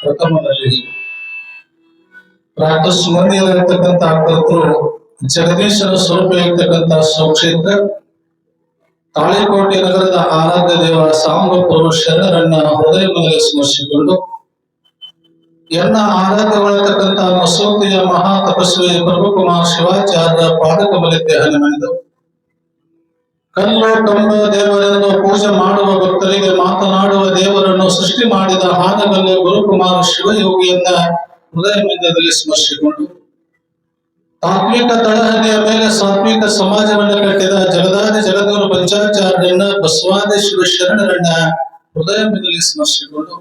ಪ್ರಥಮದಲ್ಲಿ doctor ಸುಮಂದಿಯಲ್ಲಿರ್ತಕ್ಕಂಥ ಕರ್ತರು ಜಗದೀಶನ ಸ್ವರೂಪ ಇರ್ತಕ್ಕಂಥ ಸ್ವಕ್ಷೇತ್ರ ತಾಳಿಕೋಟೆ ನಗರದ ಆರಾಧ್ಯ ದೇವ ಸಾಂಬಪುರ ಶರಣರನ್ನ ಹೃದಯದಲ್ಲಿ ಸ್ಮರಿಸಿಕೊಂಡು ಎನ್ನ ಆರಾಧ್ಯವಾಗಿರ್ತಕ್ಕಂಥ ಮಸೂತಿಯ ಮಹಾ ತಪಸ್ವಿ ಪ್ರಭುಕುಮಾರ್ ಶಿವಾಚಾರ್ಯ ಪಾದಕಮಲಕ್ಕೆ ಹನುಮನಿದು ಕಲ್ಲು ಕಂಬ ದೇವರನ್ನು ಪೂಜೆ ಮಾಡುವ ಭಕ್ತರಿಗೆ ಮಾತನಾಡುವ ದೇವರನ್ನು ಸೃಷ್ಟಿ ಮಾಡಿದ ಹಾನಗಲ್ಲು ಗುರುಕುಮಾರ ಶಿವಯೋಗಿಯನ್ನ ಹೃದಯದಲ್ಲಿ ಸ್ಮರಿಸಿಕೊಂಡು ತಾತ್ವಿಕ ತಳಹದಿಯ ಮೇಲೆ ಸಾತ್ವಿಕ ಸಮಾಜವನ್ನು ಕಟ್ಟಿದ ಜಗದಾದಿ ಜಗದೂರು ಪಂಚಾಚಾರ್ಯರನ್ನ ಬಸವಾದೇಶ್ವರ ಶರಣರನ್ನ ಹೃದಯದಲ್ಲಿ ಸ್ಮರಿಸಿಕೊಂಡು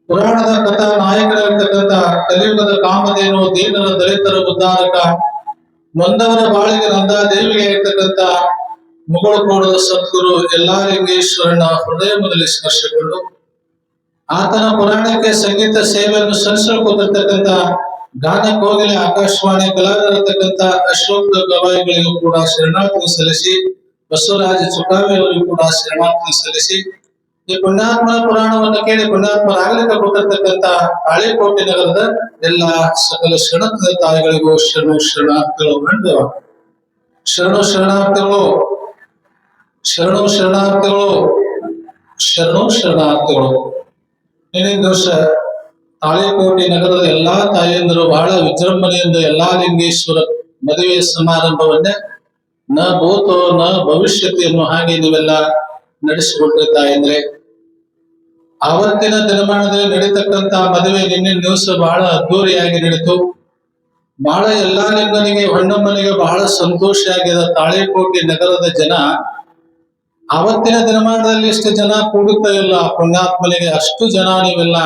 ಪುರಾಣದ ಕಥಾ ನಾಯಕರಾಗಿರ್ತಕ್ಕಂಥ ಕಲಿಯುಗದ ಕಾಮಧೇನು ದೀನರ ದಲಿತರ ಉದ್ಧಾರಕ ನೊಂದವರ ಬಾಳಿಗೆ ನಂದ ದೇವಿಗೆ ಇರ್ತಕ್ಕಂಥ ಮುಗುಳುಕೋಡದ ಸದ್ಗುರು ಯಲ್ಲಾಲಿಂಗೇಶ್ವರನ ಹೃದಯದಲ್ಲಿ ಸ್ಮರಿಸಿಕೊಂಡು ಆತನ ಪುರಾಣಕ್ಕೆ ಸಂಗೀತ ಸೇವೆಯನ್ನು ಸಲ್ಲಿಸಿಕೊಂಡಿರ್ತಕ್ಕಂಥ ಗಾನ ಕೋಗಿಲೆ ಆಕಾಶವಾಣಿ ಕಲಾವಿದರತಕ್ಕಂಥ ಅಶೋಕ್ ಗವಾಯಿಗಳಿಗೂ ಕೂಡ ಶರಣಾರ್ಥಿ ಸಲ್ಲಿಸಿ ಬಸವರಾಜ ಚುಕಾವಿ ಅವರಿಗೂ ಕೂಡ ಶರಣಾರ್ಥಿ ಸಲ್ಲಿಸಿ ಈ ಪುಣ್ಯಾತ್ಮ ಪುರಾಣವನ್ನು ಕೇಳಿ ಪುಣ್ಯಾತ್ಮರಾಗಲಿಕ್ಕೆ ಕೊಟ್ಟಿರ್ತಕ್ಕಂಥ ತಾಳಿಕೋಟೆ ನಗರದ ಎಲ್ಲ ಸಕಲ ಶರಣದ ತಾಯಿಗಳಿಗೂ ಶರಣಾರ್ಥಿಗಳು ಗಂಡು ಶರಣಾರ್ಥಿಗಳು ಶರಣಾರ್ಥಿಗಳು ನಿನ್ನೆ ದಿವಸ ತಾಳಿಕೋಟೆ ನಗರದ ಎಲ್ಲಾ ತಾಯಿಯಂದರು ಬಹಳ ವಿಜೃಂಭಣೆಯಿಂದ ಯಲ್ಲಾಲಿಂಗೇಶ್ವರ ಮದುವೆ ಸಮಾರಂಭವನ್ನೇ ನ ಭೂತೋ ನ ಭವಿಷ್ಯತಿ ಎನ್ನುವ ಹಾಗೆ ನೀವೆಲ್ಲ ನಡೆಸಿಕೊಟ್ರೆ ತಾಯಂದ್ರೆ ಆವತ್ತಿನ ದಿನಮಾನದಲ್ಲಿ ನಡೀತಕ್ಕಂತ ಮದುವೆ ನಿನ್ನೆ ದಿವಸ ಬಹಳ ಅದ್ದೂರಿಯಾಗಿ ನಡೀತು. ಬಹಳ ಯಲ್ಲಾಲಿಂಗನಿಗೆ ಹೊನ್ನಮ್ಮನಿಗೆ ಬಹಳ ಸಂತೋಷ ಆಗಿದೆ. ತಾಳಿಕೋಟೆ ನಗರದ ಜನ ಆವತ್ತಿನ ದಿನಮಾನದಲ್ಲಿ ಇಷ್ಟು ಜನ ಕೂಡುತ್ತಾ ಇಲ್ಲ. ಪುಣ್ಯಾತ್ಮನಿಗೆ ಅಷ್ಟು ಜನ ನೀವೆಲ್ಲ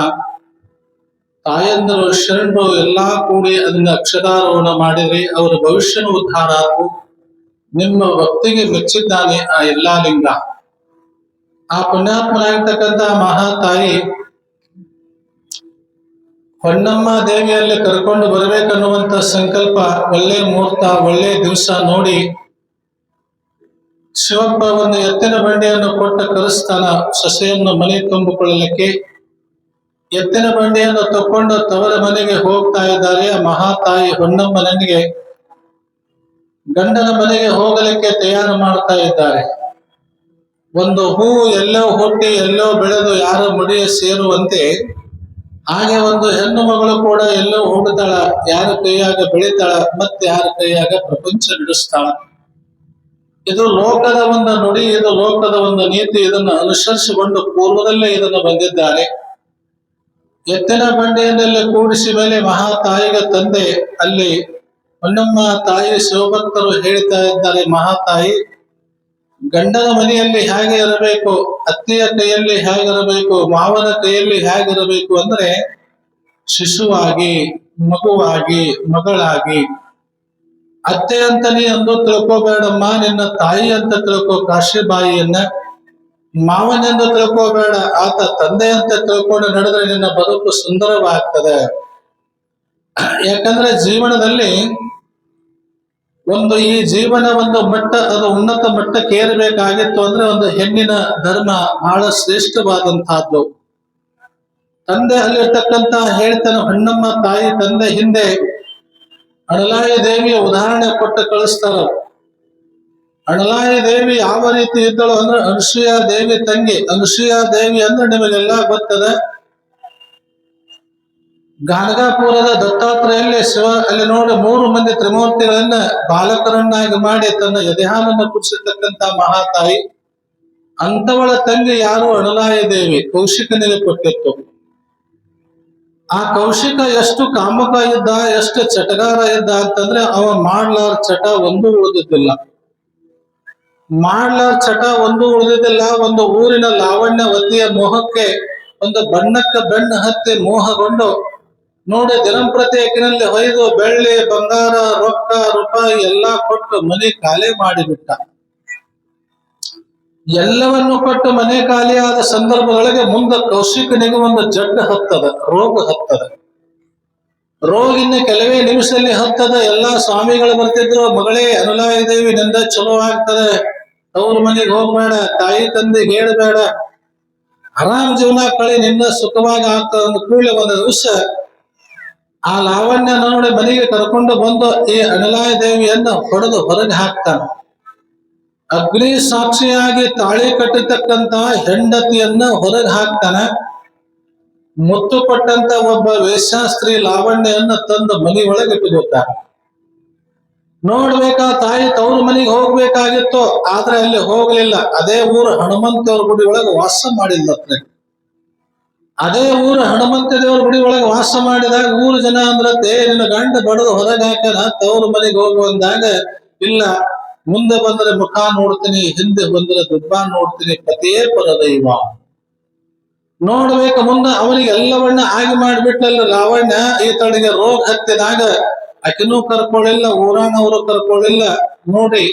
ತಾಯಂದರು ಶರಣರು ಎಲ್ಲಾ ಕೂಡಿ ಅದನ್ನ ಅಕ್ಷರಾರೋಹಣ ಮಾಡಿದ್ರಿ. ಅವರ ಭವಿಷ್ಯನ ಉದ್ಧಾರ ಆಯ್ತು. ನಿಮ್ಮ ಭಕ್ತಿಗೆ ಮೆಚ್ಚಿದ್ದಾನೆ ಆ ಯಲ್ಲಾಲಿಂಗ. ಆ ಪುಣ್ಯಾತ್ಮನಾಗಿರ್ತಕ್ಕಂಥ ಮಹಾತಾಯಿ ಹೊನ್ನಮ್ಮ ದೇವಿಯಲ್ಲಿ ಕರ್ಕೊಂಡು ಬರ್ಬೇಕನ್ನುವಂತ ಸಂಕಲ್ಪ, ಒಳ್ಳೆ ಮುಹೂರ್ತ, ಒಳ್ಳೆ ದಿವಸ ನೋಡಿ ಶಿವಪ್ಪ ಒಂದು ಎತ್ತಿನ ಬಂಡಿಯನ್ನು ಕೊಟ್ಟು ಕರೆಸ್ತಾನ ಸೊಸೆಯನ್ನು ಮನೆ ತುಂಬಿಕೊಳ್ಳಲಿಕ್ಕೆ. ಎತ್ತಿನ ಬಂಡಿಯನ್ನು ತಕೊಂಡು ತವರ ಮನೆಗೆ ಹೋಗ್ತಾ ಇದ್ದಾರೆ. ಆ ಮಹಾತಾಯಿ ಹೊನ್ನಮ್ಮನಿಗೆ ಗಂಡನ ಮನೆಗೆ ಹೋಗಲಿಕ್ಕೆ ತಯಾರು ಮಾಡ್ತಾ ಇದ್ದಾರೆ. ಒಂದು ಹೂ ಎಲ್ಲೋ ಹುಟ್ಟಿ ಎಲ್ಲೋ ಬೆಳೆದು ಯಾರ ಮುಡಿಯ ಸೇರುವಂತೆ ಹಾಗೆ ಒಂದು ಹೆಣ್ಣು ಮಗಳು ಕೂಡ ಎಲ್ಲೋ ಹುಟ್ಟುತ್ತಾಳ, ಯಾರ ಕೈಯಾಗ ಬೆಳಿತಾಳ, ಮತ್ತೆ ಯಾರ ಕೈಯಾಗ ಪ್ರಪಂಚ ನಡೆಸ್ತಾಳ. ಇದು ಲೋಕದ ಒಂದು ನುಡಿ, ಇದು ಲೋಕದ ಒಂದು ನೀತಿ. ಇದನ್ನು ಅನುಸರಿಸಿಕೊಂಡು ಪೂರ್ವದಲ್ಲೇ ಇದನ್ನು ಬಂದಿದ್ದಾರೆ. ಎತ್ತಿನ ಬಂಡಿಯನ್ನೆಲ್ಲ ಕೂಡಿಸಿ ಮೇಲೆ ಮಹಾತಾಯಿಗೆ ತಂದೆ ಅಲ್ಲಿ ಹೊನ್ನಮ್ಮ ತಾಯಿ ಶಿವಭಕ್ತರು ಹೇಳ್ತಾ ಇದ್ದಾರೆ, ಮಹಾತಾಯಿ ಗಂಡನ ಮನೆಯಲ್ಲಿ ಹೇಗೆ ಇರಬೇಕು, ಅತ್ತೆಯ ಕೈಯಲ್ಲಿ ಹೇಗಿರಬೇಕು, ಮಾವನ ಕೈಯಲ್ಲಿ ಹೇಗಿರಬೇಕು ಅಂದ್ರೆ ಶಿಶುವಾಗಿ, ಮಗುವಾಗಿ, ಮಗಳಾಗಿ. ಅತ್ತೆ ಅಂತ ನೀ ಅಂದು ತಿಳ್ಕೋಬೇಡಮ್ಮ, ನಿನ್ನ ತಾಯಿ ಅಂತ ತಿಳ್ಕೊ ಕಾಶಿಬಾಯಿಯನ್ನ. ಮಾವನೆಂದು ತಿಳ್ಕೋಬೇಡ, ಆತ ತಂದೆ ಅಂತ ತಿಳ್ಕೊಂಡು ನಡೆದ್ರೆ ನಿನ್ನ ಬದುಕು ಸುಂದರವಾಗ್ತದೆ. ಯಾಕಂದ್ರೆ ಜೀವನದಲ್ಲಿ ಈ ಜೀವನ ಒಂದು ಮಟ್ಟ, ಅದು ಉನ್ನತ ಮಟ್ಟಕ್ಕೆ ಏರಬೇಕಾಗಿತ್ತು ಅಂದ್ರೆ ಒಂದು ಹೆಣ್ಣಿನ ಧರ್ಮ ಬಹಳ ಶ್ರೇಷ್ಠವಾದಂತಹದ್ದು. ತಂದೆ ಅಲ್ಲಿರ್ತಕ್ಕಂತ ಹೇಳ್ತಾನೆ ಹೊನ್ನಮ್ಮ ತಾಯಿ ತಂದೆ ಹಿಂದೆ ಅಣಲಾಯಿ ದೇವಿಯ ಉದಾಹರಣೆ ಕೊಟ್ಟು ಕಳಿಸ್ತಾರ. ಅಣಲಾಯಿ ದೇವಿ ಯಾವ ರೀತಿ ಇದ್ದಳು ಅಂದ್ರೆ ಅನಸೂಯ ದೇವಿ ತಂಗಿ. ಅನಸೂಯ ದೇವಿ ಅಂದ್ರೆ ನಿಮಗೆಲ್ಲ ಗೊತ್ತದೆ, ಗಾಣಗಾಪುರದ ದತ್ತಾತ್ರೇಯಲ್ಲಿ ಶಿವ ಅಲ್ಲಿ ನೋಡಿ 3 ಮಂದಿ ತ್ರಿಮೂರ್ತಿಗಳನ್ನ ಬಾಲಕರನ್ನಾಗಿ ಮಾಡಿ ತನ್ನ ಎದೆಹಾಲನ್ನು ಕುಡಿಸಿರ್ತಕ್ಕಂಥ ಮಹಾತಾಯಿ. ಅಂತವಳ ತಂಗಿ ಯಾರು? ಅಣಲಾಯಿ ದೇವಿ. ಕೌಶಿಕನಿಗೆ ಕೊಟ್ಟಿತ್ತು. ಆ ಕೌಶಿಕ ಎಷ್ಟು ಕಾಮಕ ಇದ್ದ, ಎಷ್ಟು ಚಟಗಾರ ಇದ್ದ ಅಂತಂದ್ರೆ ಅವ ಮಾಡ್ಲಾರ ಚಟ ಒಂದು ಉಳಿದಿದ್ದಿಲ್ಲ. ಒಂದು ಊರಿನ ಲಾವಣ್ಯವತಿಯ ಮೋಹಕ್ಕೆ, ಒಂದು ಬಣ್ಣಕ್ಕೆ ಬೆನ್ನು ಹತ್ತಿ ಮೋಹಗೊಂಡು ನೋಡಿ ದಿನಂಪ್ರತಿ ಅಕ್ಕಿನಲ್ಲಿ ಹೊಯ್ದು ಬೆಳ್ಳಿ ಬಂಗಾರ ರೊಕ್ಕ ರೂಪಾಯಿ ಎಲ್ಲಾ ಕೊಟ್ಟು ಮನೆ ಖಾಲಿ ಮಾಡಿಬಿಟ್ಟ. ಎಲ್ಲವನ್ನು ಕೊಟ್ಟು ಮನೆ ಖಾಲಿಯಾದ ಸಂದರ್ಭದೊಳಗೆ ಮುಂದೆ ಕೌಶಿಕನಿಗೆ ಒಂದು ಜಡ್ಡು ಹತ್ತದ, ರೋಗ ಹತ್ತದ. ರೋಗ ಇನ್ನು ಕೆಲವೇ ನಿಮಿಷದಲ್ಲಿ ಹತ್ತದ. ಎಲ್ಲಾ ಸ್ವಾಮಿಗಳು ಬರ್ತಿದ್ರು, ಮಗಳೇ ಅನುಲಾಯಿ ದೇವಿ ನಿಂದ ಚಲೋ ಆಗ್ತದೆ, ಅವ್ರ ಮನೆಗೆ ಹೋಗ್ಬೇಡ, ತಾಯಿ ತಂದೆ ಹೇಳಬೇಡ, ಆರಾಮ್ ಜೀವನ ಕಳಿ ನಿನ್ನ ಸುಖವಾಗಿ ಆಗ್ತದ ಅಂದ ಕೂಡಲೇ ಒಂದು ದಿವಸ ಆ ಲಾವಣ್ಯ ನೋಡಿ ಮನೆಗೆ ಕರ್ಕೊಂಡು ಬಂದು ಈ ಅನಲಾಯ ದೇವಿಯನ್ನು ಹೊಡೆದು ಹೊರಗೆ ಹಾಕ್ತಾನೆ. ಅಗ್ನಿ ಸಾಕ್ಷಿಯಾಗಿ ತಾಳಿ ಕಟ್ಟಿರ್ತಕ್ಕಂತ ಹೆಂಡತಿಯನ್ನ ಹೊರಗೆ ಹಾಕ್ತಾನೆ. ಮುತ್ತು ಕೊಟ್ಟಂತ ಒಬ್ಬ ವೇಶ್ಯಾಸ್ತ್ರೀ ಲಾವಣ್ಯನ್ನ ತಂದು ಮನೆ ಒಳಗೆ ಇಟ್ಟುಕೊಳ್ತಾನೆ. ನೋಡ್ಬೇಕಾ ತಾಯಿ ತವ್ರ ಮನೆಗೆ ಹೋಗ್ಬೇಕಾಗಿತ್ತು, ಆದ್ರೆ ಅಲ್ಲಿ ಹೋಗ್ಲಿಲ್ಲ. ಅದೇ ಊರು ಹನುಮಂತೇವ್ರ ಗುಡಿ ಒಳಗೆ ವಾಸ ಮಾಡಿಲ್ಲತ್ರೆ. ಅದೇ ಊರು ಹನುಮಂತ ದೇವ್ರ ಗುಡಿ ಒಳಗೆ ವಾಸ ಮಾಡಿದಾಗ ಊರು ಜನ ಅಂದ್ರತ್ತೆ, ನಿನ್ನ ಗಂಡ ಬಡದು ಹೊರಗೆ ಹಾಕ್ಯಾನ, ತವ್ರ ಮನೆಗೆ ಹೋಗುವಂದಾಗ ಇಲ್ಲ, ಮುಂದೆ ಬಂದ್ರೆ ಮುಖ ನೋಡ್ತೀನಿ, ಹಿಂದೆ ಬಂದ್ರೆ ದುಬ್ಬ ನೋಡ್ತೀನಿ, ಪತಿಯೇ ಪರದೈವ. ನೋಡ್ಬೇಕು ಮುಂದೆ ಅವನಿಗೆ ಎಲ್ಲವನ್ನ ಆಗಿ ಮಾಡಿಬಿಟ್ಲಲ್ಲ ಲಾವಣ್ಯ. ಈ ತಡೆಗೆ ರೋಗ ಹತ್ತಿದಾಗ ಅಕಿನೂ ಕರ್ಕೊಳ್ಳಿಲ್ಲ, ಊರಾನವರು ಕರ್ಕೊಳ್ಳಿಲ್ಲ. ನೋಡಿ,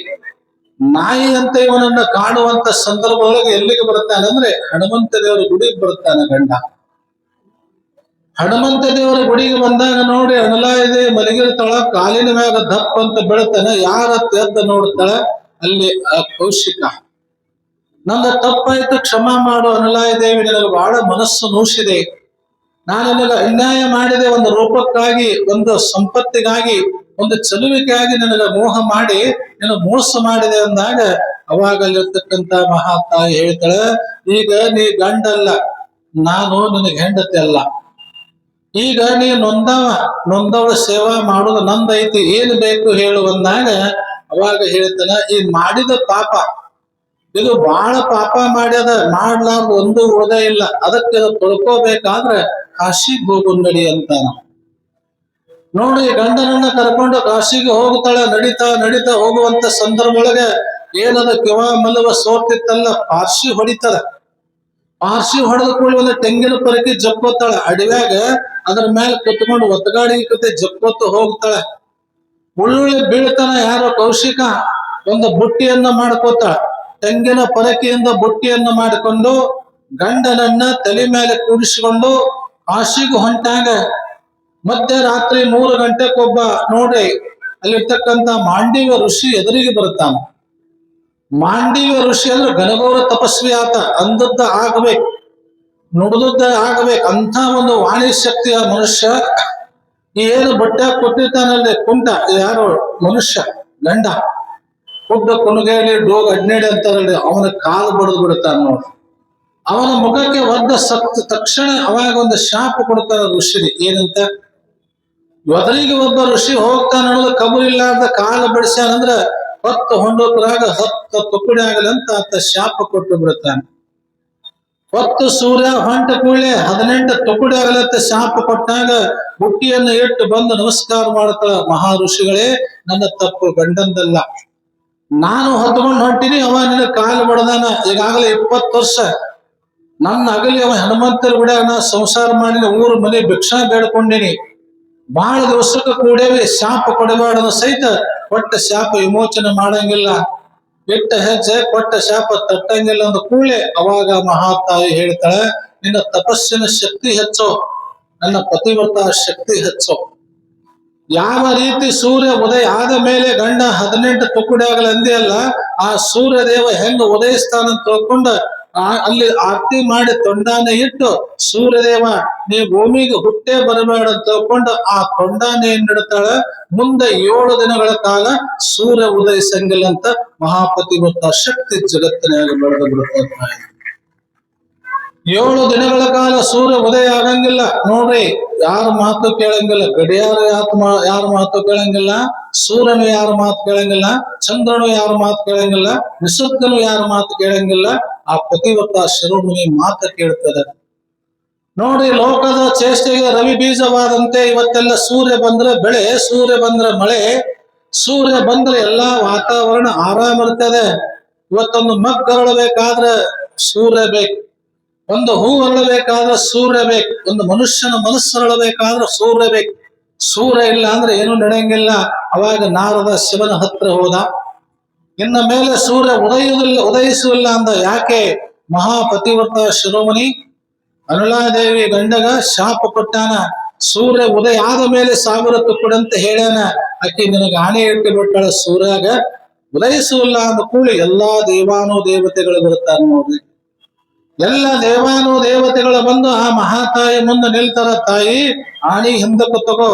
ನಾಯಿ ಅಂತ ಇವನನ್ನ ಕಾಡುವಂತ ಸಂದರ್ಭದೊಳಗೆ ಎಲ್ಲಿಗೆ ಬರ್ತಾನೆ ಅಂದ್ರೆ ಹನುಮಂತ ದೇವರ ಗುಡಿಗೆ ಬರ್ತಾನೆ ಗಂಡ. ಹನುಮಂತ ದೇವರ ಗುಡಿಗೆ ಬಂದಾಗ ನೋಡಿ ಅನಲಾಯದೆ ಮಲಗಿರ್ತಾಳ, ಕಾಲಿನ ಮ್ಯಾಗ ದಪ್ಪ ಅಂತ ಬೆಳತಾನೆ. ಯಾರ ಎದ್ದು ನೋಡ್ತಾಳ, ಅಲ್ಲಿ ಆ ಕೌಶಿಕ. ನಂದು ತಪ್ಪಾಯ್ತು, ಕ್ಷಮಾ ಮಾಡು ಅನಲಾಯ ದೇವಿ, ನನಗೆ ಬಹಳ ಮನಸ್ಸು ನೋಸಿದೆ, ನಾನು ನಿನಗೆ ಅನ್ಯಾಯ ಮಾಡಿದೆ, ಒಂದು ರೂಪಕ್ಕಾಗಿ, ಒಂದು ಸಂಪತ್ತಿಗಾಗಿ, ಒಂದು ಚಲುವಿಕೆಯಾಗಿ ನನಗೆ ಮೋಹ ಮಾಡಿ ನೀನು ಮೋಸ ಮಾಡಿದೆ ಅಂದಾಗ ಅವಾಗಲ್ಲಿರ್ತಕ್ಕಂತ ಮಹಾತಾಯಿ ಹೇಳ್ತಾಳೆ, ಈಗ ನೀ ಗಂಡಲ್ಲ, ನಾನು ನಿನಗೆ ಹೆಂಡತಿ ಅಲ್ಲ. ಈಗ ನೀ ನೊಂದವಳ ಸೇವಾ ಮಾಡುದು ನಂದೈತಿ, ಏನು ಬೇಕು ಹೇಳು ಅಂದಾಗ ಅವಾಗ ಹೇಳ್ತಾನ, ಈ ಮಾಡಿದ ಪಾಪ ಇದು ಬಹಳ ಪಾಪ ಮಾಡ್ಯದ, ಮಾಡ್ಲಾರ್ದು ಒಂದು ಉಳ್ದ ಇಲ್ಲ, ಅದಕ್ಕೆ ತೊಳ್ಕೋಬೇಕಾದ್ರೆ ಕಾಶಿಗೆ ಹೋಗು ನಡಿ ಅಂತ. ನೋಡಿ, ಗಂಡನನ್ನ ಕರ್ಕೊಂಡು ಕಾಶಿಗೆ ಹೋಗ್ತಾಳೆ. ನಡಿತಾ ಹೋಗುವಂತ ಸಂದರ್ಭ ಒಳಗೆ ಏನದ ಕಿವ ಮಲವ ಸೋರ್ತಿತ್ತಲ್ಲ, ಪಾರ್ಶಿ ಹೊಡಿತದ. ಪಾರ್ಶಿ ಹೊಡೆದ ಕೂಡಲೇ ಒಂದು ತೆಂಗಿನ ಪರಕಿ ಜಕ್ಕೋತಾಳ ಅಡವ್ಯಾಗ. ಅದ್ರ ಮೇಲೆ ಕುತ್ಕೊಂಡು ಒತ್ತಗಾಡಿ ಕತೆ ಜಕ್ಕೋತ ಹೋಗ್ತಾಳೆ. ಉಳ್ಳುಳ್ಳಿ ಬೀಳ್ತಾನ ಯಾರೋ ಕೌಶಿಕ, ಒಂದು ಬುಟ್ಟಿಯನ್ನ ಮಾಡ್ಕೋತಾಳ. ತೆಂಗಿನ ಪರಕೆಯಿಂದ ಬುಟ್ಟಿಯನ್ನು ಮಾಡಿಕೊಂಡು ಗಂಡನನ್ನ ತಲೆ ಮೇಲೆ ಕೂಡಿಸಿಕೊಂಡು ಕಾಶಿಗೆ ಹೊಂಟಾಗ ಮಧ್ಯರಾತ್ರಿ 3 ಗಂಟೆಗೊಬ್ಬ ನೋಡಿ ಅಲ್ಲಿರ್ತಕ್ಕಂಥ ಮಾಂಡವ್ಯ ಋಷಿ ಎದುರಿಗೆ ಬರ್ತಾನೆ. ಮಾಂಡವ್ಯ ಋಷಿ ಅಂದ್ರೆ ಘನಘೋರ ತಪಸ್ವಿ ಆತ, ಅಂದದ್ದ ಆಗ್ಬೇಕು, ನುಡಿದದ್ದ ಆಗ್ಬೇಕು, ಅಂತ ಒಂದು ವಾಣಿ ಶಕ್ತಿಯ ಮನುಷ್ಯ. ಏನು ಬಟ್ಟೆ ಕೊಟ್ಟಿರ್ತಾನಲ್ಲಿ ಕುಂಟ, ಯಾರು ಮನುಷ್ಯ ಗಂಡ ಕುಡ್ಡ ಕುಣಗೇಳಿ ಡೋಗ್ ಅಡ್ನೇಡಿ ಅಂತಾರಲ್ರಿ, ಅವನ ಕಾಲು ಬಡದು ಬಿಡ್ತಾನ ನೋಡಿ. ಅವನ ಮುಖಕ್ಕೆ ಒದ್ದ ಸತ್ತ ತಕ್ಷಣ ಅವಾಗ ಒಂದು ಶಾಪ ಕೊಡ್ತಾರ ಋಷಿಗೆ. ಏನಂತ, ಒದರಿಗೆ ಒಬ್ಬ ಋಷಿ ಹೋಗ್ತಾನ ಅನ್ನೋದು ಕಬು ಇಲ್ಲಾರ್ದ ಕಾಲು ಬಿಡಿಸ್ಯಾನಂದ್ರ 10 ಹೊಂಡೋಕ್ರಾಗ 10 ತುಕುಡಿ ಆಗಲಿ ಅಂತ ಆತ ಶಾಪ ಕೊಟ್ಟು ಬಿಡ್ತಾನೆ. 10 ಸೂರ್ಯ ಹೊಂಟ ಕೂಡಲೇ 18 ತುಕುಡಿ ಆಗಲತ್ತ ಶಾಪ ಕೊಟ್ಟಾಗ ಬುಟ್ಟಿಯನ್ನು ಇಟ್ಟು ಬಂದು ನಮಸ್ಕಾರ ಮಾಡ್ತಾಳ, ಮಹಾ ಋಷಿಗಳೇ, ನನ್ನ ತಪ್ಪು ಗಂಡಂದಲ್ಲ, ನಾನು ಹೊತ್ಕೊಂಡು ಹೊಂಟಿನಿ, ಅವ ನಿನ್ನ ಕಾಲು ಬಡದಾನ, ಈಗಾಗಲೇ 20 ವರ್ಷ ನನ್ನ ಅಗಲಿ ಅವ ಹನುಮಂತರ ಗುಡಿಯಾಗ ನಾ ಸಂಸಾರ ಮಾಡಿನ, ಊರು ಮನೆ ಭಿಕ್ಷಾ ಬೇಡ್ಕೊಂಡಿನಿ, ಬಹಳ ದಿವಸಕ್ಕೆ ಕೂಡೇವಿ, ಶಾಪ ಕೊಡಬೇಡ ಸಹಿತ ಕೊಟ್ಟ ಶಾಪ ವಿಮೋಚನೆ ಮಾಡಂಗಿಲ್ಲ, ಇಟ್ಟ ಹೆಜ್ಜೆ ಕೊಟ್ಟ ಶಾಪ ತಟ್ಟಂಗಿಲ್ಲ ಅಂದ ಕೂಡಲೇ ಅವಾಗ ಮಹಾತಾಯಿ ಹೇಳ್ತಾಳೆ, ನಿನ್ನ ತಪಸ್ಸಿನ ಶಕ್ತಿ ಹೆಚ್ಚೋ, ನನ್ನ ಪತಿವ್ರತ ಶಕ್ತಿ ಹೆಚ್ಚೋ. ಯಾವ ರೀತಿ ಸೂರ್ಯ ಉದಯ ಆದ ಮೇಲೆ ಗಂಡ 18 ತುಕುಡಿ ಆಗಲ್ಲ ಅಂದಿಯಲ್ಲ, ಆ ಸೂರ್ಯ ದೇವ ಹೆಂಗ ಉದಯಿಸ್ತಾನಂತ ತಿಳ್ಕೊಂಡು ಅಲ್ಲಿ ಆರತಿ ಮಾಡಿ ತೊಂಡಾನೆ ಇಟ್ಟು, ಸೂರ್ಯದೇವ ನೀ ಭೂಮಿಗೆ ಹುಟ್ಟೆ ಬರಬೇಡ ಅಂತ ತಿಳ್ಕೊಂಡು ಆ ತೊಂಡಾನೆಯನ್ನು ಇಡ್ತಾಳ. ಮುಂದೆ 7 ದಿನಗಳ ಕಾಲ ಸೂರ್ಯ ಉದಯಿಸಂಗಿಲ್ಲ ಅಂತ ಮಹಾಪತಿವ್ರತ ಶಕ್ತಿ ಜಗತ್ತಿನಾಗ ಬೆಳೆದು ಬಿಡುತ್ತಾರೆ. 7 ದಿನಗಳ ಕಾಲ ಸೂರ್ಯ ಉದಯ ಆಗಂಗಿಲ್ಲ ನೋಡ್ರಿ, ಯಾರ ಮಾತು ಕೇಳಂಗಿಲ್ಲ, ಗಡಿಯಾರ ಯಾರ ಮಾತು ಕೇಳಂಗಿಲ್ಲ, ಸೂರ್ಯನು ಯಾರ ಮಾತು ಕೇಳಂಗಿಲ್ಲ, ಚಂದ್ರನು ಯಾರ ಮಾತು ಕೇಳಂಗಿಲ್ಲ, ನಿಸರ್ಗನು ಯಾರ ಮಾತು ಕೇಳಂಗಿಲ್ಲ, ಆ ಪತಿವ್ರತ ಶಿರೋಮಣಿ ಮಾತು ಕೇಳ್ತದೆ. ನೋಡಿ, ಲೋಕದ ಚೇಷ್ಟೆಗೆ ರವಿ ಬೀಜವಾದಂತೆ ಇವತ್ತೆಲ್ಲ ಸೂರ್ಯ ಬಂದ್ರೆ ಬೆಳೆ, ಸೂರ್ಯ ಬಂದ್ರೆ ಮಳೆ, ಸೂರ್ಯ ಬಂದ್ರೆ ಎಲ್ಲಾ ವಾತಾವರಣ ಆರಾಮ ಇರ್ತದೆ. ಇವತ್ತೊಂದು ಮಗ್ಗ ಅರಳಬೇಕಾದ್ರೆ ಸೂರ್ಯ ಬೇಕು, ಒಂದು ಹೂ ಅರಳಬೇಕಾದ್ರೆ ಸೂರ್ಯ ಬೇಕು, ಒಂದು ಮನುಷ್ಯನ ಮನಸ್ಸು ಅರಳಬೇಕಾದ್ರೆ ಸೂರ್ಯ ಬೇಕು. ಸೂರ್ಯ ಇಲ್ಲ ಅಂದ್ರೆ ಏನು ನಡೆಯಂಗಿಲ್ಲ. ಅವಾಗ ನಾರದ ಶಿವನ ಹತ್ರ ಹೋದ. ಇನ್ನ ಮೇಲೆ ಸೂರ್ಯ ಉದಯಿಸುವುದಿಲ್ಲ ಅಂದ. ಯಾಕೆ? ಮಹಾಪತಿವ್ರತ ಶಿರೋಮಣಿ ಅನುಲಾದೇವಿ ಗಂಡಗ ಶಾಪ ಕೊಟ್ಟಾನ, ಸೂರ್ಯ ಉದಯ ಆದ ಮೇಲೆ 1000 ತುಕುಡಂತ ಹೇಳ್ಯಾನ. ಆಕೆ ನಿನಗೆ ಆಣೆ ಇಟ್ಟು ಬಿಟ್ಟಾಳ, ಸೂರ್ಯಾಗ ಉದಯಿಸುವುದಿಲ್ಲ ಅಂದ ಕೂಡಿ ಎಲ್ಲಾ ದೇವಾನು ದೇವತೆಗಳು ಬರ್ತಾರ ನೋಡ್ರಿ. ಎಲ್ಲ ದೇವಾನು ದೇವತೆಗಳು ಬಂದು ಆ ಮಹಾತಾಯಿ ಮುಂದೆ ನಿಲ್ತಾರ. ತಾಯಿ ಆಣಿ ಹಿಂದಕ್ಕೆ ತಗೋ,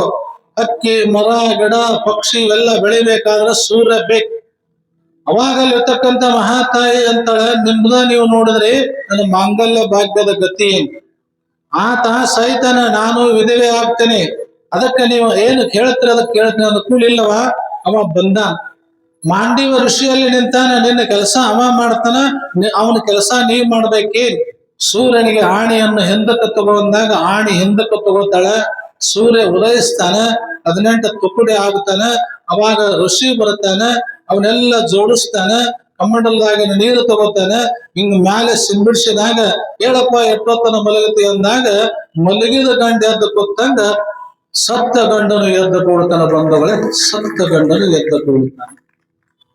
ಅಕ್ಕಿ ಮರ ಗಿಡ ಪಕ್ಷಿ ಇವೆಲ್ಲ ಬೆಳಿಬೇಕಾದ್ರೆ ಸೂರ್ಯ ಬೇಕು. ಅವಾಗಲ್ಲಿರ್ತಕ್ಕಂಥ ಮಹಾತಾಯಿ ಅಂತಾಳೆ, ನಿಮ್ದ ನೀವು ನೋಡಿದ್ರಿ ನನ್ನ ಮಾಂಗಲ್ಯ ಭಾಗ್ಯದ ಗತಿ. ಆತ ಸೈತನ ನಾನು ವಿಧವೆ ಆಗ್ತೇನೆ, ಅದಕ್ಕೆ ನೀವು ಏನು ಕೇಳ್ತೀರ ಅದಕ್ಕೆ ಕೇಳ್ತೀನಿ ಅಂದ ಕೂಲಿಲ್ಲವ. ಅವ ಬಂದ ಮಾಂಡೀವ ಋಷಿಯಲ್ಲಿ ನಿಂತಾನ, ನಿನ್ನ ಕೆಲಸ ಅವ ಮಾಡ್ತಾನ, ಅವನ ಕೆಲಸ ನೀವ್ ಮಾಡ್ಬೇಕೇ. ಸೂರ್ಯನಿಗೆ ಆಣಿಯನ್ನು ಹಿಂದಕ್ಕೆ ತಗೊಂಡಾಗ ಆಣಿ ಹಿಂದಕ್ಕೆ ತಗೋತಾಳ. ಸೂರ್ಯ ಉದಯಿಸ್ತಾನ, 18 ತುಕುಡಿ ಆಗ್ತಾನ. ಅವಾಗ ಋಷಿ ಬರ್ತಾನ, ಅವನ್ನೆಲ್ಲ ಜೋಡಿಸ್ತಾನ. ಕಮ್ಮಂಡಲದಾಗಿನ ನೀರು ತಗೋತಾನೆ, ಹಿಂಗ್ ಮ್ಯಾಲೆ ಸಿಂಬಿಡ್ಸಿದಾಗ ಹೇಳಪ್ಪ ಎಷ್ಟೊತ್ತನ ಮಲಗತಿ ಅಂದಾಗ ಮಲಗಿದ ಗಂಡ ಎದ್ದು ಕೂತಂಗ ಸತ್ತ ಗಂಡನು ಎದ್ದು ಕೂಡ್ತಾನ. ಬಂಧುಗಳೇ, ಸತ್ತ ಗಂಡನು ಎದ್ದು ಕೂಡ್ತಾನೆ.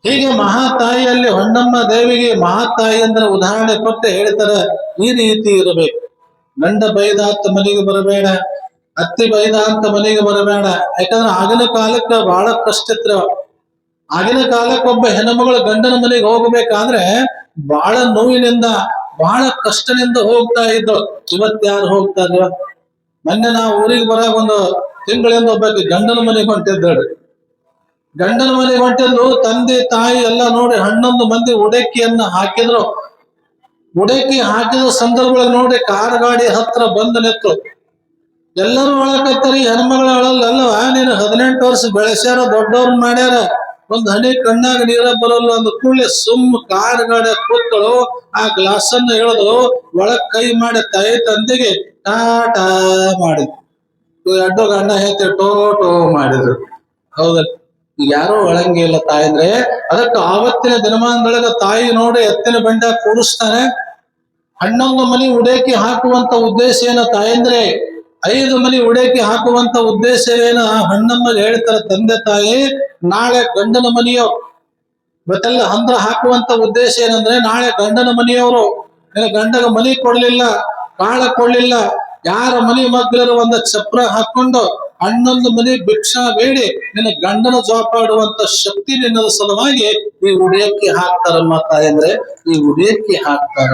ಹೀಗೆ ಮಹಾತಾಯಿಯಲ್ಲಿ ಹೊನ್ನಮ್ಮ ದೇವಿಗೆ ಮಹಾತಾಯಿ ಅಂದ್ರೆ ಉದಾಹರಣೆ ಕೊಟ್ಟು ಹೇಳ್ತಾರೆ, ಈ ರೀತಿ ಇರಬೇಕು. ಗಂಡ ಬೈದ ಅಂತ ಮನೆಗೆ ಬರಬೇಡ, ಅತ್ತಿ ಬೈದ ಅಂತ ಮನೆಗೆ ಬರಬೇಡ. ಯಾಕಂದ್ರೆ ಆಗಿನ ಕಾಲಕ್ಕೆ ಬಹಳ ಕಷ್ಟ ಇತ್ತು. ಆಗಿನ ಕಾಲಕ್ಕೆ ಒಬ್ಬ ಹೆಣ್ಮಗಳು ಗಂಡನ ಮನೆಗೆ ಹೋಗ್ಬೇಕಾದ್ರೆ ಬಹಳ ನೋವಿನಿಂದ ಬಹಳ ಕಷ್ಟದಿಂದ ಹೋಗ್ತಾ ಇದ್ದು. ಇವತ್ತ್ಯಾರು ಹೋಗ್ತಾ ಇದ್ವ? ಮೊನ್ನೆ ನಾವು ಊರಿಗೆ ಬರಾಗ ಒಂದು ತಿಂಗಳಿಂದ ಒಬ್ಬಾಕಿ ಗಂಡನ ಮನೆಗೆ ಹೊಂಟಿದ್ದಾಳೆ. ಗಂಡನ ಮನೆಗೆ ಹೊಂಟಿದ್ದು ತಂದೆ ತಾಯಿ ಎಲ್ಲ ನೋಡಿ 11 ಮಂದಿ ಉಡಕಿಯನ್ನ ಹಾಕಿದ್ರು. ಉಡಕಿ ಹಾಕಿದ ಸಂದರ್ಭದಲ್ಲಿ ನೋಡಿ ಕಾರ್ ಗಾಡಿ ಹತ್ರ ಬಂದು ನಿಂತು. ಎಲ್ಲರೂ ಅಳಕತ್ತರಿ, ಹೆಣ್ಮಗಳ ಅಳಲ್ಲವ, ನೀನು 18 ವರ್ಷ ಬೆಳೆಸ್ಯಾರ, ದೊಡ್ಡವ್ರು ಮಾಡ್ಯಾರ, ಒಂದ್ ಹನಿ ಕಣ್ಣಾಗ ನೀರ ಬರಲ್ಲ ಅಂದ ಕೂಡಲೇ ಸುಮ್ಮ ಕಾರ್ ಗಾಡಿ ಕೂತಳು. ಆ ಗ್ಲಾಸನ್ನು ಎಳೆದು ಒಳಗ್ ಕೈ ಮಾಡಿ ತಾಯಿ ತಂದೆಗೆ ಟಾಟಾ ಮಾಡಿದ್ರು. ಅಡ್ಡು ಗಂಡ ಹೇಳ್ತಿ ಟೋ ಟೋ ಮಾಡಿದ್ರು. ಹೌದಲ್ಲ, ಯಾರೋ ಒಳಂಗೆ ಇಲ್ಲ ತಾಯಿ ಅಂದ್ರೆ. ಅದಕ್ಕೆ ಆವತ್ತಿನ ದಿನಮಾನದೊಳಗ ತಾಯಿ ನೋಡಿ ಎತ್ತಿನ ಬಂಡ ಕೂಡಿಸ್ತಾನೆ. 11 ಮನಿ ಉಡೇಕಿ ಹಾಕುವಂತ ಉದ್ದೇಶ ಏನ ತಾಯಂದ್ರೆ? 5 ಮನಿ ಉಡೇಕಿ ಹಾಕುವಂತ ಉದ್ದೇಶ ಏನ? ಹಣ್ಣಮ್ಮಗೆ ಹೇಳ್ತಾರೆ ತಂದೆ ತಾಯಿ, ನಾಳೆ ಗಂಡನ ಮನೆಯೋ ಇವತ್ತೆಲ್ಲ ಹಂದ್ರ ಹಾಕುವಂತ ಉದ್ದೇಶ ಏನಂದ್ರೆ, ನಾಳೆ ಗಂಡನ ಮನೆಯವರು ಗಂಡಗ ಮನಿ ಕೊಡ್ಲಿಲ್ಲ, ಕಾಳ ಕೊಡ್ಲಿಲ್ಲ, ಯಾರ ಮನಿ ಮಗ್ಳರು ಒಂದ ಚಪ್ರ ಹಾಕೊಂಡು 11 ಮನಿ ಭಿಕ್ಷಾ ಬೇಡಿ ನಿನ್ನ ಗಂಡನ ಜೋಪಾಡುವಂತ ಶಕ್ತಿ ನಿನ್ನದ ಸಲುವಾಗಿ ಈ ಉಡಿಯಕ್ಕಿ ಹಾಕ್ತಾರಮ್ಮ ತಾಯಂದ್ರೆ. ಈ ಉಡಿಯಕ್ಕಿ ಹಾಕ್ತಾರ.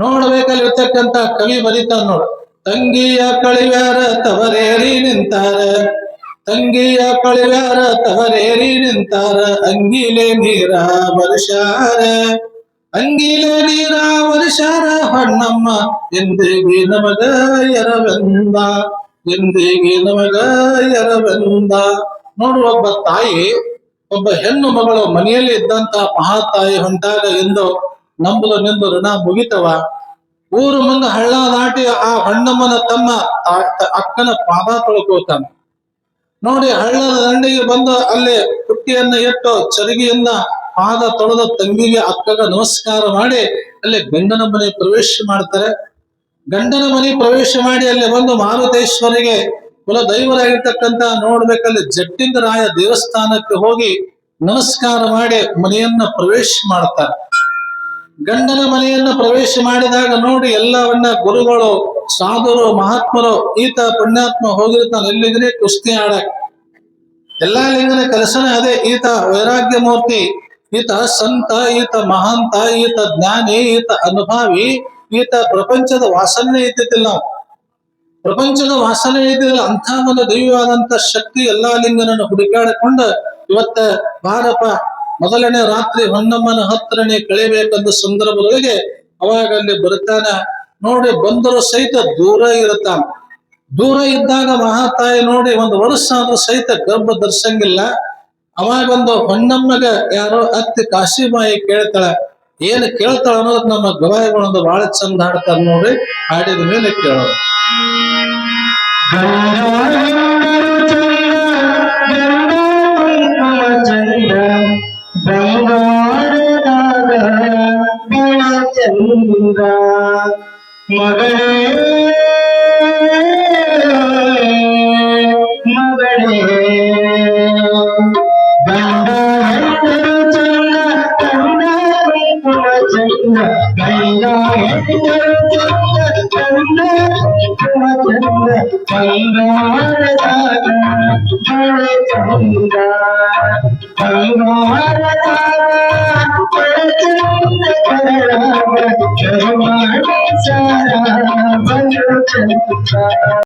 ನೋಡ್ಬೇಕಲ್ಲಿರ್ತಕ್ಕಂತ ಕವಿ ಬರೀತಾನ ನೋಡ, ತಂಗಿಯ ಕಳಿವ್ಯಾರ ತವರೇರಿ ನಿಂತಾರ, ತಂಗಿಯ ಕಳಿವ್ಯಾರ ತವರೇರಿ ನಿಂತಾರ, ಅಂಗಿಲೆ ನೀರ ವರ್ಷಾರ, ಅಂಗಿಲೆ ನೀರ ವರ್ಷಾರ, ಹೊನ್ನಮ್ಮ ಎಂದಿಗೆ ನಮಗ ಎರವೆಂದ, ಎಂದಿಗೆ ನಮಗ ಎರವೆಂದ. ನೋಡು, ಒಬ್ಬ ತಾಯಿ, ಒಬ್ಬ ಹೆಣ್ಣು ಮಗಳು ಮನೆಯಲ್ಲಿ ಇದ್ದಂತ ಮಹಾತಾಯಿ ಹೊಂಟಾಗ ಎಂದು ನಂಬುದು ನಿಂದು ಋಣ ಮುಗಿತವ. ಊರು ಮುಂದೆ ಹಳ್ಳ ದಾಟಿ ಆ ಹೊನ್ನಮ್ಮನ ತಮ್ಮ ಅಕ್ಕನ ಪಾದ ತೊಳ್ಕೋತಾನ. ನೋಡಿ, ಹಳ್ಳದ ದಂಡಿಗೆ ಬಂದು ಅಲ್ಲಿ ಪುಟ್ಟಿಯನ್ನ ಇಟ್ಟು ಚರಿಗೆಯನ್ನ ಪಾದ ತೊಳೆದ ತಂಗಿಗೆ ಅಕ್ಕಗ ನಮಸ್ಕಾರ ಮಾಡಿ ಅಲ್ಲಿ ಗಂಡನ ಮನೆ ಪ್ರವೇಶ ಮಾಡ್ತಾರೆ. ಗಂಡನ ಮನೆ ಪ್ರವೇಶ ಮಾಡಿ ಅಲ್ಲಿ ಬಂದು ಮಾರುತೇಶ್ವರಿಗೆ ಕುಲ ದೈವರಾಗಿರ್ತಕ್ಕಂತ ನೋಡ್ಬೇಕಲ್ಲಿ ಜಟ್ಟಿಂಗರಾಯ ದೇವಸ್ಥಾನಕ್ಕೆ ಹೋಗಿ ನಮಸ್ಕಾರ ಮಾಡಿ ಮನೆಯನ್ನ ಪ್ರವೇಶ ಮಾಡ್ತಾರೆ. ಗಂಡನ ಮನೆಯನ್ನ ಪ್ರವೇಶ ಮಾಡಿದಾಗ ನೋಡಿ ಎಲ್ಲವನ್ನ ಗುರುಗಳು, ಸಾಧುರು, ಮಹಾತ್ಮರು, ಈತ ಪುಣ್ಯಾತ್ಮ ಹೋಗಿರ್ತಾನೆ ಎಲ್ಲಿಗನೇ ಕುಸ್ತಿ ಆಡಕ್. ಎಲ್ಲಾ ಲಿಂಗನ ಕೆಲಸನೇ ಅದೇ. ಈತ ವೈರಾಗ್ಯ ಮೂರ್ತಿ, ಈತ ಸಂತ, ಈತ ಮಹಾಂತ, ಈತ ಜ್ಞಾನಿ, ಈತ ಅನುಭಾವಿ, ಈತ ಪ್ರಪಂಚದ ವಾಸನೆ ಇದ್ದಿದ್ದಿಲ್ಲ. ನಾವು ಪ್ರಪಂಚದ ವಾಸನೆ ಇದ್ದಿಲ್ಲ ಅಂತ ಒಂದು ದಿವ್ಯವಾದಂತ ಶಕ್ತಿ ಎಲ್ಲಾ ಲಿಂಗನನ್ನು ಹುಡುಕಾಡಿಕೊಂಡು ಇವತ್ತ ಬಾರಪ್ಪ ಮೊದಲನೇ ರಾತ್ರಿ ಹೊನ್ನಮ್ಮನ ಹತ್ರನೇ ಕಳಿಬೇಕಂದ ಸಂದರ್ಭದೊಳಗೆ ಅವಾಗ ಅಲ್ಲಿ ಬರ್ತಾನ. ನೋಡಿ, ಬಂದರೂ ಸಹಿತ ದೂರ ಇರುತ್ತಾನ. ದೂರ ಇದ್ದಾಗ ಮಹಾತಾಯಿ ನೋಡಿ 1 ವರ್ಷ ಆದ್ರೂ ಸಹಿತ ಗರ್ಭ ಧರಿಸಂಗಿಲ್ಲ. ಅವಾಗ ಒಂದು ಹೊನ್ನಮ್ಮಗ ಯಾರೋ ಅತ್ತಿ ಕಾಶಿಮಾಯಿ ಕೇಳ್ತಾಳ. ಏನ್ ಕೇಳ್ತಾಳ ಅನ್ನೋದಕ್ಕೆ ನಮ್ಮ ಗವಾಯಿಗಳೊಂದು ಬಹಳ ಚಂದ ಹಾಡ್ತಾರ ನೋಡಿ. ಹಾಡಿದ ಮೇಲೆ ಕೇಳೋದು. ಮಗಳೇ ಮಗಳೇ ಗಂಡ ಹೆಂಡರು ಚಂದ, ಗಂಡ ಚಂದ, ಗಂಡ ಹೆಂಡರು ಚಂದ, ಗಂಡ ಬಂಗಾರದ